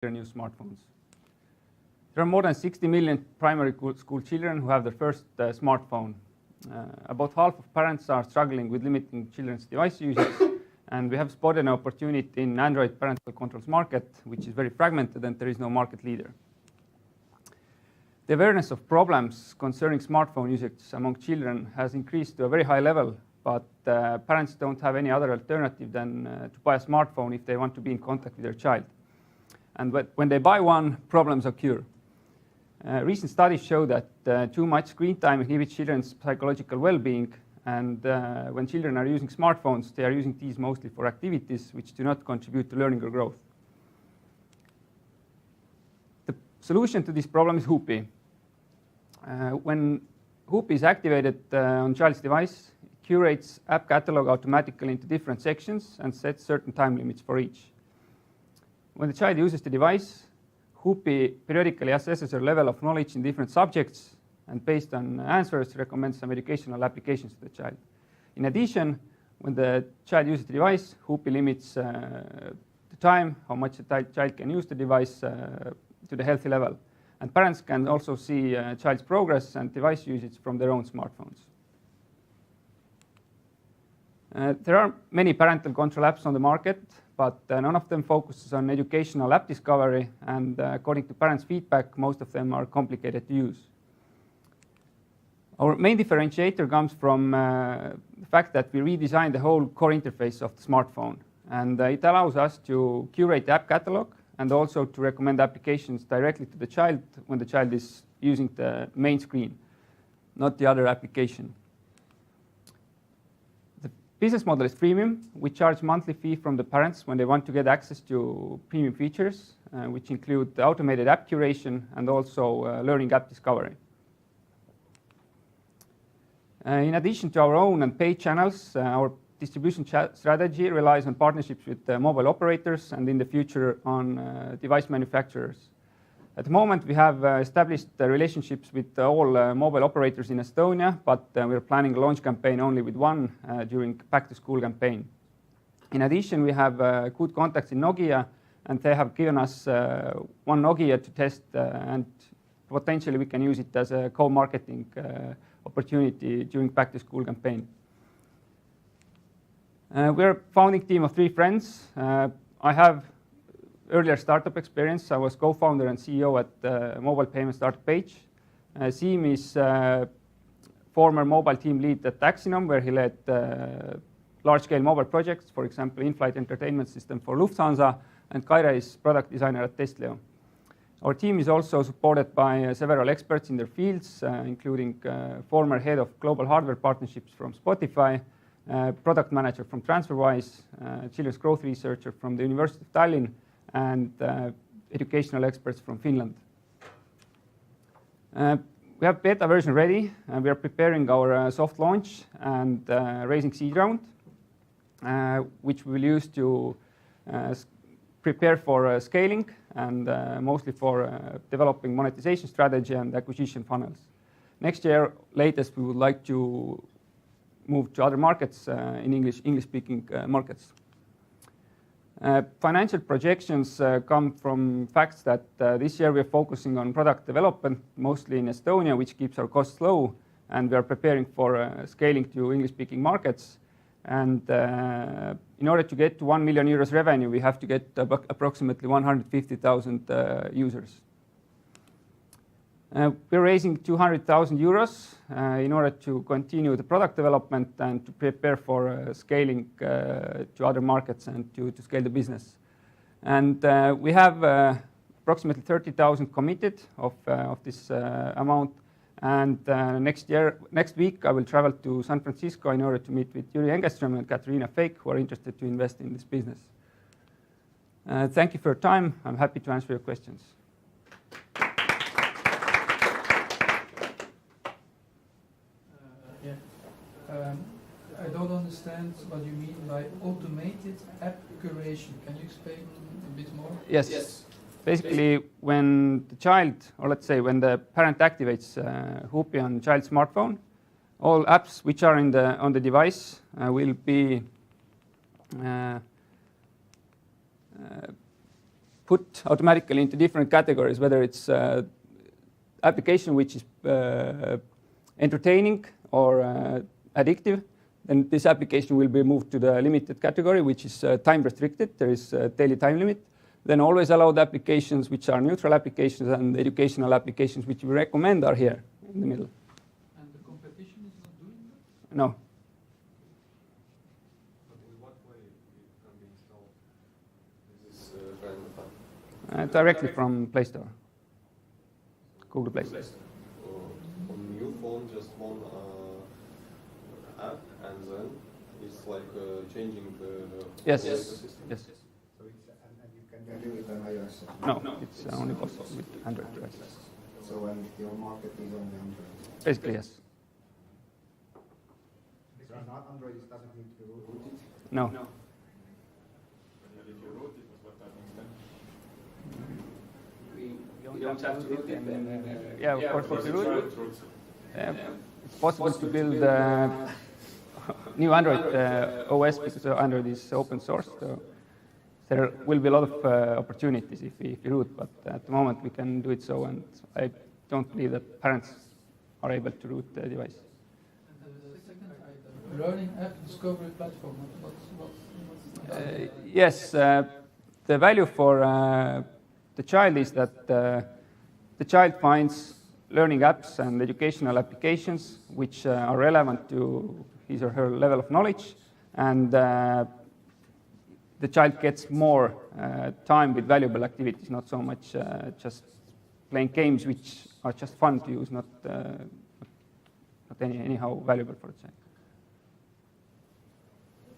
children use smartphones. There are more than 60 million primary school children who have their first smartphone. About half of parents are struggling with limiting children's device usage, and we have spotted an opportunity in Android parental controls market, which is very fragmented and there is no market leader. The awareness of problems concerning smartphone usage among children has increased to a very high level, but parents don't have any other alternative than to buy a smartphone if they want to be in contact with their child. And when they buy one, problems occur. Recent studies show that too much screen time inhibits children's psychological well-being, and when children are using smartphones, they are using these mostly for activities which do not contribute to learning or growth. The solution to this problem is Hoopy. When Hoopy is activated on child's device, it curates app catalog automatically into different sections and sets certain time limits for each. When the child uses the device, Hoopy periodically assesses their level of knowledge in different subjects and based on answers recommends some educational applications to the child. In addition, when the child uses the device, Hoopy limits the time, how much the child can use the device to the healthy level. And parents can also see child's progress and device usage from their own smartphones. There are many parental control apps on the market, but none of them focuses on educational app discovery, and according to parents' feedback, most of them are complicated to use. Our main differentiator comes from the fact that we redesigned the whole core interface of the smartphone, and it allows us to curate the app catalog and also to recommend applications directly to the child when the child is using the main screen, not the other application. Business model is freemium. We charge monthly fee from the parents when they want to get access to premium features, which include the automated app curation and also learning app discovery. In addition to our own and paid channels, our distribution strategy relies on partnerships with mobile operators and in the future on device manufacturers. At the moment, we have established relationships with all mobile operators in Estonia, but we are planning a launch campaign only with one during back-to-school campaign. In addition, we have good contacts in Nokia, and they have given us one Nokia to test, and potentially we can use it as a co-marketing opportunity during back-to-school campaign. We're a founding team of 3 friends. I have earlier startup experience. I was co-founder and CEO at mobile payment startup Page. Siim is former mobile team lead at Taxinum, where he led large-scale mobile projects, for example, in-flight entertainment system for Lufthansa, and Kaire is product designer at Testleo. Our team is also supported by several experts in their fields, including former head of global hardware partnerships from Spotify, product manager from TransferWise, children's growth researcher from the University of Tallinn, and educational experts from Finland. We have beta version ready, and we are preparing our soft launch and raising seed round, which we will use to prepare for scaling and mostly for developing monetization strategy and acquisition funnels. Next year, latest, we would like to move to other markets in English-speaking markets. Financial projections come from facts that this year we are focusing on product development, mostly in Estonia, which keeps our costs low, and we are preparing for scaling to English-speaking markets. And in order to get to 1 million euros revenue, we have to get approximately 150,000 users. We're raising 200,000 euros in order to continue the product development and to prepare for scaling to other markets and to scale the business. And we have approximately 30,000 committed of this amount. And next week, I will travel to San Francisco in order to meet with Yuri Engström and Katarina Fake, who are interested to invest in this business. Thank you for your time. I'm happy to answer your questions. I don't understand what you mean by automated app curation. Can you explain a bit more? Yes. Basically, when the child, or let's say when the parent activates Hoopy on child's smartphone, all apps which are on the device will be put automatically into different categories, whether it's application which is entertaining or addictive, then this application will be moved to the limited category, which is time restricted. There is a daily time limit. Then always allowed applications which are neutral applications and educational applications which we recommend are here in the middle. And the competition is not doing that? No. But in what way it can be installed? This kind of Directly from Play Store. Google Play Store. on new phone, just one app, and then it's like changing the Yes. whole ecosystem. Yes. So it's, and you can do it on iOS. No, it's only possible with Android devices. So when your market is on Android. Basically, yes. So not Android, it doesn't need to be rooted. No. If you wrote it, what that extent? You don't have to root it. Yeah, of course, if you root it. It's possible to build new Android OS because Android is open source. So there will be a lot of opportunities if you root, but at the moment we can do it so, and I don't believe that parents are able to root the device. And the second item, learning app discovery platform. What's Yes, the value for the child is that the child finds learning apps and educational applications which are relevant to his or her level of knowledge, and the child gets more time with valuable activities, not so much just playing games which are just fun to use, not anyhow valuable for the child.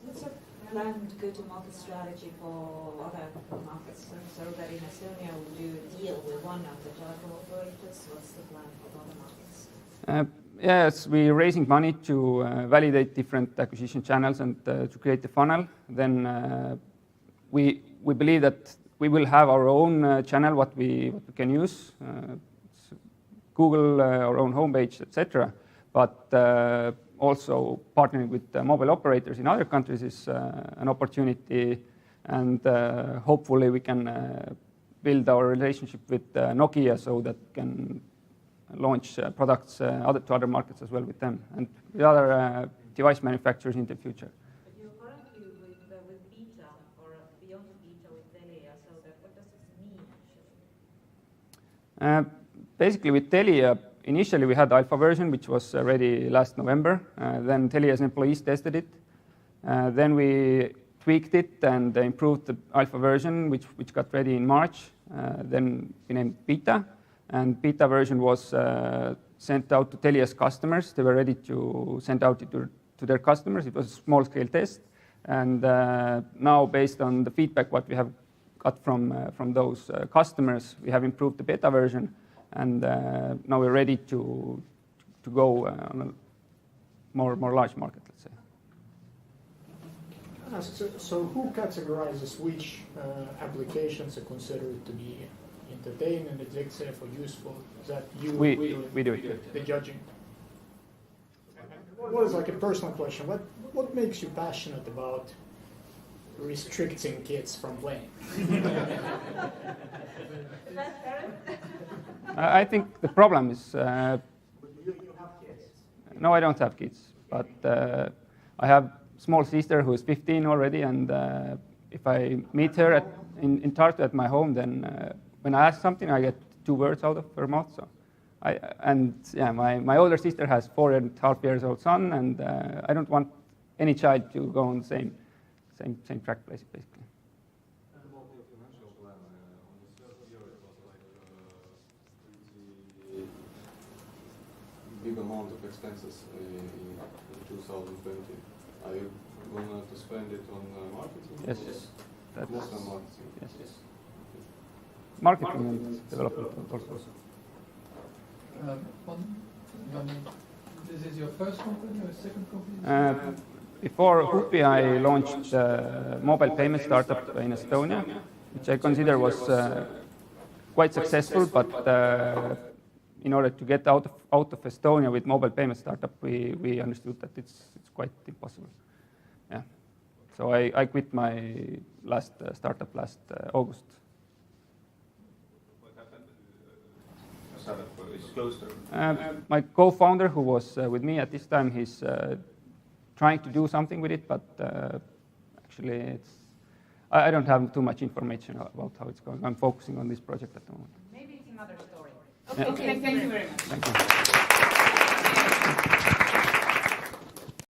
What's your planned go-to-market strategy for other markets? So that in Estonia, would you deal with one of the telco operators? What's the plan for other markets? Yes, we're raising money to validate different acquisition channels and to create the funnel. Then we believe that we will have our own channel, what we can use, Google, our own homepage, etc. But also partnering with mobile operators in other countries is an opportunity, and hopefully we can build our relationship with Nokia so that we can launch products to other markets as well with them, and with other device manufacturers in the future. But you're currently with beta or beyond beta with Telia, so what does this mean actually? Basically with Telia, initially we had the alpha version, which was ready last November. Then Telia's employees tested it. Then we tweaked it and improved the alpha version, which got ready in March. Then we named beta, and beta version was sent out to Telia's customers. They were ready to send out it to their customers. It was a small-scale test, and now based on the feedback what we have got from those customers, we have improved the beta version, and now we're ready to go on a more large market, let's say. So who categorizes which applications are considered to be entertaining, addictive, or useful? Is that you? We do it. The judging. What is like a personal question? What makes you passionate about restricting kids from playing? I think the problem is. You have kids. No, I don't have kids, but I have small sister who is 15 already, and if I meet her in Tartu at my home, then when I ask something, I get 2 words out of her mouth. So, my older sister has 4.5 years old son, and I don't want any child to go on the same track, basically. And about your financial plan, on the third year it was like pretty big amount of expenses in 2020. Are you going to spend it on marketing? Yes. Mostly on marketing. Yes. Marketing and development also. This is your first company or second company? Before Hoopy, I launched a mobile payment startup in Estonia, which I consider was quite successful, but in order to get out of Estonia with mobile payment startup, we understood that it's quite impossible. Yeah. So I quit my last startup last August. startup is close to? My co-founder, who was with me at this time, he's trying to do something with it, but actually I don't have too much information about how it's going. I'm focusing on this project at the moment. Maybe it's another story. Okay, Thank you very much. Thank you.